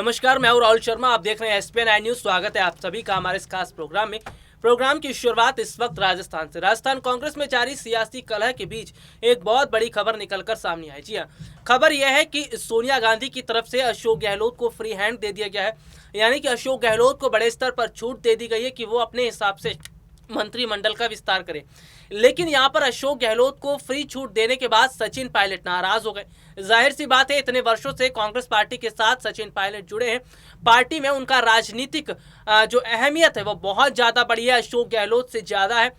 नमस्कार, मैं हूं राहुल शर्मा। आप देख रहे हैं एसपीएन आई न्यूज। स्वागत है आप सभी का हमारे इस खास प्रोग्राम में। प्रोग्राम की शुरुआत इस वक्त राजस्थान से। राजस्थान कांग्रेस में जारी सियासी कलह के बीच एक बहुत बड़ी खबर निकलकर सामने आई। जी हां, खबर यह है कि सोनिया गांधी की तरफ से अशोक गहलोत को फ्री हैंड दे दिया गया है। यानी कि अशोक गहलोत को बड़े स्तर पर छूट दे दी गई है कि वो अपने हिसाब से मंत्रिमंडल का विस्तार करें। लेकिन यहां पर अशोक गहलोत को फ्री छूट देने के बाद सचिन पायलट नाराज हो गए। जाहिर सी बात है, इतने वर्षों से कांग्रेस पार्टी के साथ सचिन पायलट जुड़े हैं। पार्टी में उनका राजनीतिक जो अहमियत है वो बहुत ज्यादा बड़ी है, अशोक गहलोत से ज्यादा है।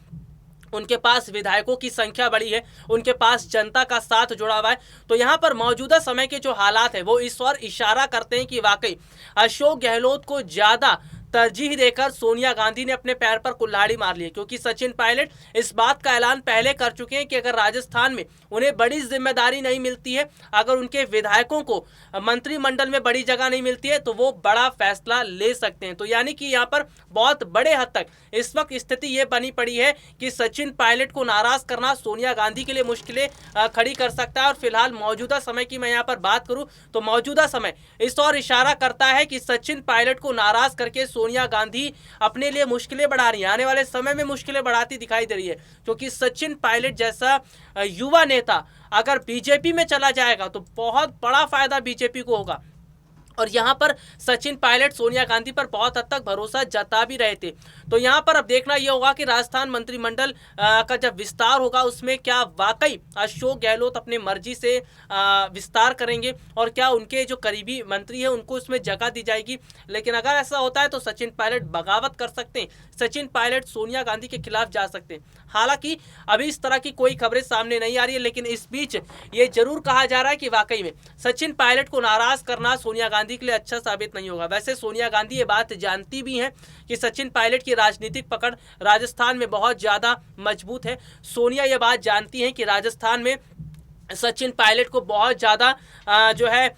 उनके पास विधायकों की संख्या बड़ी है, उनके पास जनता का साथ जुड़ा हुआ है। तो यहाँ पर मौजूदा समय के जो हालात है वो इस ओर इशारा करते हैं कि वाकई अशोक गहलोत को ज्यादा तरजीह देकर सोनिया गांधी ने अपने पैर पर कुल्हाड़ी मार ली है। क्योंकि सचिन पायलट इस बात का ऐलान पहले कर चुके हैं कि अगर राजस्थान में उन्हें बड़ी जिम्मेदारी नहीं मिलती है, अगर उनके विधायकों को मंत्रिमंडल में बड़ी जगह नहीं मिलती है, तो वो बड़ा फैसला ले सकते हैं। तो यानी कि यहाँ पर बहुत बड़े हद तक इस वक्त स्थिति ये बनी पड़ी है कि सचिन पायलट को नाराज करना सोनिया गांधी के लिए मुश्किलें खड़ी कर सकता है। और फिलहाल मौजूदा समय की मैं यहाँ पर बात करूं तो मौजूदा समय इस ओर इशारा करता है कि सचिन पायलट को नाराज करके सोनिया गांधी अपने लिए मुश्किलें बढ़ा रही है, आने वाले समय में मुश्किलें बढ़ाती दिखाई दे रही है। क्योंकि सचिन पायलट जैसा युवा नेता अगर बीजेपी में चला जाएगा तो बहुत बड़ा फायदा बीजेपी को होगा। और यहाँ पर सचिन पायलट सोनिया गांधी पर बहुत हद तक भरोसा जता भी रहे थे। तो यहाँ पर अब देखना यह होगा कि राजस्थान मंत्रिमंडल का जब विस्तार होगा उसमें क्या वाकई अशोक गहलोत अपने मर्जी से विस्तार करेंगे और क्या उनके जो करीबी मंत्री हैं उनको उसमें जगह दी जाएगी। लेकिन अगर ऐसा होता है तो सचिन पायलट बगावत कर सकते हैं, सचिन पायलट सोनिया गांधी के खिलाफ जा सकते हैं। हालांकि अभी इस तरह की कोई खबरें सामने नहीं आ रही है, लेकिन इस बीच ये जरूर कहा जा रहा है कि वाकई में सचिन पायलट को नाराज करना सोनिया गांधी के लिए अच्छा साबित नहीं होगा। वैसे सोनिया गांधी ये बात जानती भी हैं कि सचिन पायलट की राजनीतिक पकड़ राजस्थान में बहुत ज्यादा मजबूत है। सोनिया ये बात जानती हैं कि राजस्थान में सचिन पायलट को बहुत ज्यादा जो है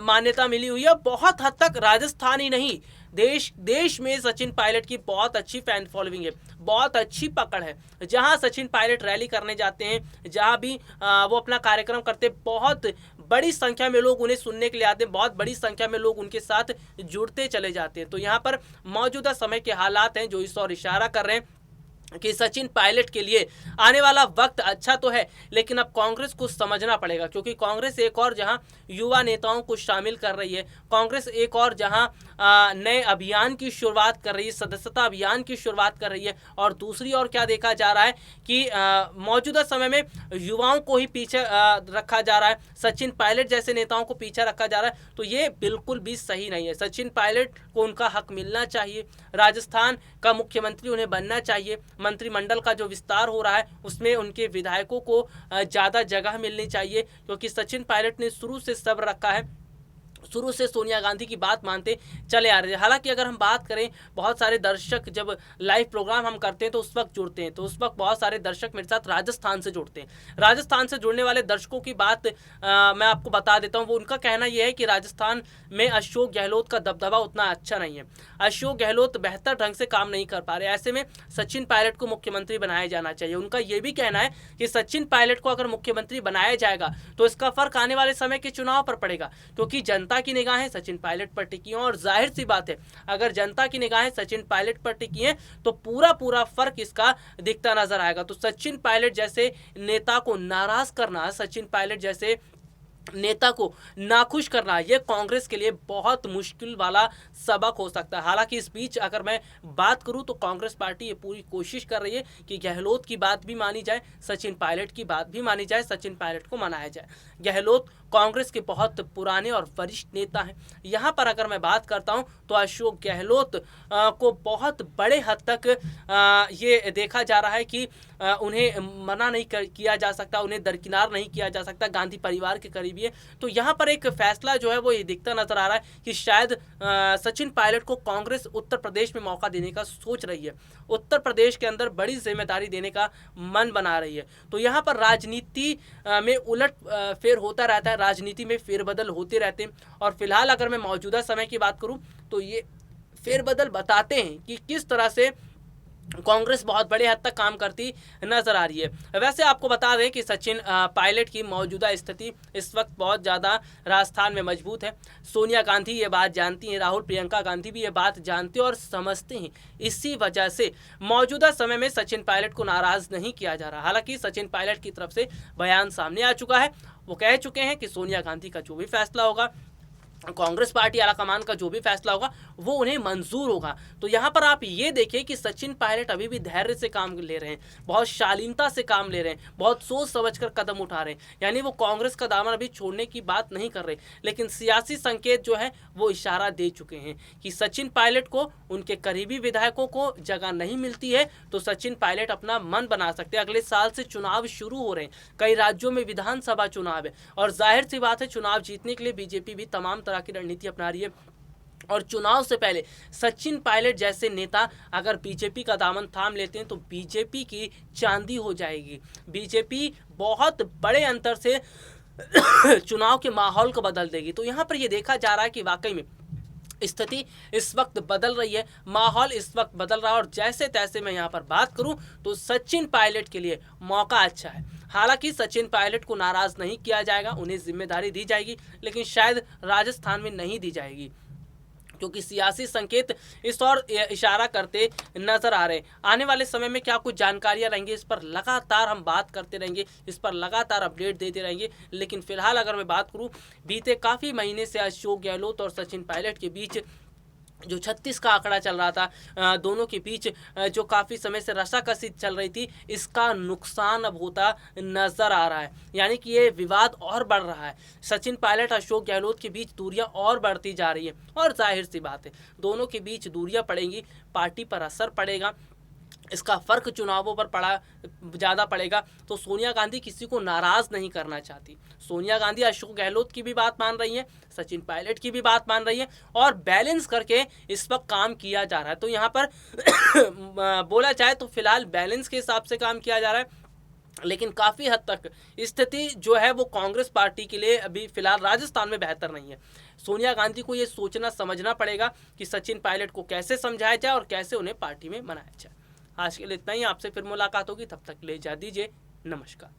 मान्यता मिली हुई है। बहुत हद तक राजस्थान ही नहीं, देश में सचिन पायलट की बहुत अच्छी फैन फॉलोइंग है, बहुत अच्छी पकड़ है। जहां सचिन पायलट रैली करने जाते हैं, जहां भी वो अपना कार्यक्रम करते हैं, बहुत बड़ी संख्या में लोग उन्हें सुनने के लिए आते हैं, बहुत बड़ी संख्या में लोग उनके साथ जुड़ते चले जाते हैं। तो यहाँ पर मौजूदा समय के हालात हैं जो इस ओर इशारा कर रहे हैं कि सचिन पायलट के लिए आने वाला वक्त अच्छा तो है, लेकिन अब कांग्रेस को समझना पड़ेगा। क्योंकि कांग्रेस एक और जहां युवा नेताओं को शामिल कर रही है, कांग्रेस एक और जहां नए अभियान की शुरुआत कर रही है, सदस्यता अभियान की शुरुआत कर रही है, और दूसरी ओर क्या देखा जा रहा है कि मौजूदा समय में युवाओं को ही पीछे रखा जा रहा है, सचिन पायलट जैसे नेताओं को पीछे रखा जा रहा है। तो ये बिल्कुल भी सही नहीं है। सचिन पायलट को उनका हक मिलना चाहिए, राजस्थान का मुख्यमंत्री उन्हें बनना चाहिए। मंत्रिमंडल का जो विस्तार हो रहा है उसमें उनके विधायकों को ज्यादा जगह मिलनी चाहिए। क्योंकि सचिन पायलट ने शुरू से सब्र रखा है, शुरू से सोनिया गांधी की बात मानते चले आ रहे हैं। हालांकि अगर हम बात करें, बहुत सारे दर्शक जब लाइव प्रोग्राम हम करते हैं तो उस वक्त जुड़ते हैं, तो उस वक्त बहुत सारे दर्शक मेरे साथ राजस्थान से जुड़ते हैं। राजस्थान से जुड़ने वाले दर्शकों की बात मैं आपको बता देता हूं। वो उनका कहना यह है कि राजस्थान में अशोक गहलोत का दबदबा उतना अच्छा नहीं है, अशोक गहलोत बेहतर ढंग से काम नहीं कर पा रहे। ऐसे में सचिन पायलट को मुख्यमंत्री बनाया जाना चाहिए। उनका यह भी कहना है कि सचिन पायलट को अगर मुख्यमंत्री बनाया जाएगा तो इसका फर्क आने वाले समय के चुनाव पर पड़ेगा। क्योंकि जनता की निगाहें सचिन पायलट पर टिकी हैं, और जाहिर सी बात है अगर जनता की निगाहें सचिन पायलट पर टिकी हैं तो पूरा फर्क इसका दिखता नजर आएगा। तो सचिन पायलट जैसे नेता को नाराज करना, सचिन पायलट जैसे नेता को नाखुश करना, यह कांग्रेस के लिए बहुत मुश्किल वाला सबक हो सकता है। हालांकि इस बीच अगर मैं बात करूं तो कांग्रेस पार्टी ये पूरी कोशिश कर रही है कि गहलोत की बात भी मानी जाए, सचिन पायलट की बात भी मानी जाए, सचिन पायलट को मनाया जाए। गहलोत कांग्रेस के बहुत पुराने और वरिष्ठ नेता हैं। यहाँ पर अगर मैं बात करता हूँ तो अशोक गहलोत को बहुत बड़े हद तक ये देखा जा रहा है कि उन्हें मना नहीं किया जा सकता, उन्हें दरकिनार नहीं किया जा सकता, गांधी परिवार के करीबी है। तो यहाँ पर एक फैसला जो है वो ये दिखता नजर आ रहा है कि शायद सचिन पायलट को कांग्रेस उत्तर प्रदेश में मौका देने का सोच रही है, उत्तर प्रदेश के अंदर बड़ी जिम्मेदारी देने का मन बना रही है। तो यहाँ पर राजनीति में उलट फेर होता रहता है, राजनीति में फेरबदल होते रहते हैं। और फिलहाल अगर मैं मौजूदा समय की बात करूं तो ये फेरबदल बताते हैं कि किस तरह से कांग्रेस बहुत बड़े हद तक काम करती नजर आ रही है। वैसे आपको बता दें कि सचिन पायलट की मौजूदा स्थिति इस वक्त बहुत ज़्यादा राजस्थान में मजबूत है। सोनिया गांधी ये बात जानती हैं, राहुल प्रियंका गांधी भी ये बात जानते और समझते हैं। इसी वजह से मौजूदा समय में सचिन पायलट को नाराज़ नहीं किया जा रहा। हालांकि सचिन पायलट की तरफ से बयान सामने आ चुका है, वो कह चुके हैं कि सोनिया गांधी का जो भी फैसला होगा, कांग्रेस पार्टी आलाकमान का जो भी फैसला होगा वो उन्हें मंजूर होगा। तो यहाँ पर आप ये देखिए कि सचिन पायलट अभी भी धैर्य से काम ले रहे हैं, बहुत शालीनता से काम ले रहे हैं, बहुत सोच समझकर कदम उठा रहे हैं। यानी वो कांग्रेस का दामन अभी छोड़ने की बात नहीं कर रहे, लेकिन सियासी संकेत जो है वो इशारा दे चुके हैं कि सचिन पायलट को उनके करीबी विधायकों को जगह नहीं मिलती है तो सचिन पायलट अपना मन बना सकते हैं। अगले साल से चुनाव शुरू हो रहे हैं, कई राज्यों में विधानसभा चुनाव है और जाहिर सी बात है चुनाव जीतने के लिए बीजेपी भी तमाम तरह की रणनीति अपना रही है। और चुनाव से पहले सचिन पायलट जैसे नेता अगर बीजेपी का दामन थाम लेते हैं तो बीजेपी की चांदी हो जाएगी। बीजेपी बहुत बड़े अंतर से चुनाव के माहौल को बदल देगी। तो यहाँ पर यह देखा जा रहा है कि वाकई में स्थिति इस वक्त बदल रही है, माहौल इस वक्त बदल रहा है और जैसे तैसे मैं यहाँ पर बात करूं तो सचिन पायलट के लिए मौका अच्छा है। हालांकि सचिन पायलट को नाराज नहीं किया जाएगा, उन्हें जिम्मेदारी दी जाएगी, लेकिन शायद राजस्थान में नहीं दी जाएगी क्योंकि सियासी संकेत इस और इशारा करते नजर आ रहे हैं। आने वाले समय में क्या कुछ जानकारियां रहेंगी, इस पर लगातार हम बात करते रहेंगे, इस पर लगातार अपडेट देते रहेंगे। लेकिन फिलहाल अगर मैं बात करूं, बीते काफ़ी महीने से अशोक गहलोत और सचिन पायलट के बीच जो 36 का आंकड़ा चल रहा था, दोनों के बीच जो काफ़ी समय से रसाकसी चल रही थी, इसका नुकसान अब होता नज़र आ रहा है। यानी कि ये विवाद और बढ़ रहा है। सचिन पायलट अशोक गहलोत के बीच दूरियां और बढ़ती जा रही है और जाहिर सी बात है दोनों के बीच दूरियां पड़ेंगी, पार्टी पर असर पड़ेगा, इसका फर्क चुनावों पर ज़्यादा पड़ेगा। तो सोनिया गांधी किसी को नाराज़ नहीं करना चाहती। सोनिया गांधी अशोक गहलोत की भी बात मान रही है, सचिन पायलट की भी बात मान रही है और बैलेंस करके इस वक्त काम किया जा रहा है। तो यहाँ पर बोला जाए तो फिलहाल बैलेंस के हिसाब से काम किया जा रहा है, लेकिन काफ़ी हद तक स्थिति जो है वो कांग्रेस पार्टी के लिए अभी फिलहाल राजस्थान में बेहतर नहीं है। सोनिया गांधी को ये सोचना समझना पड़ेगा कि सचिन पायलट को कैसे समझाया जाए और कैसे उन्हें पार्टी में बनाया जाए। आज के लिए इतना ही, आपसे फिर मुलाकात होगी, तब तक ले जा दीजिए, नमस्कार।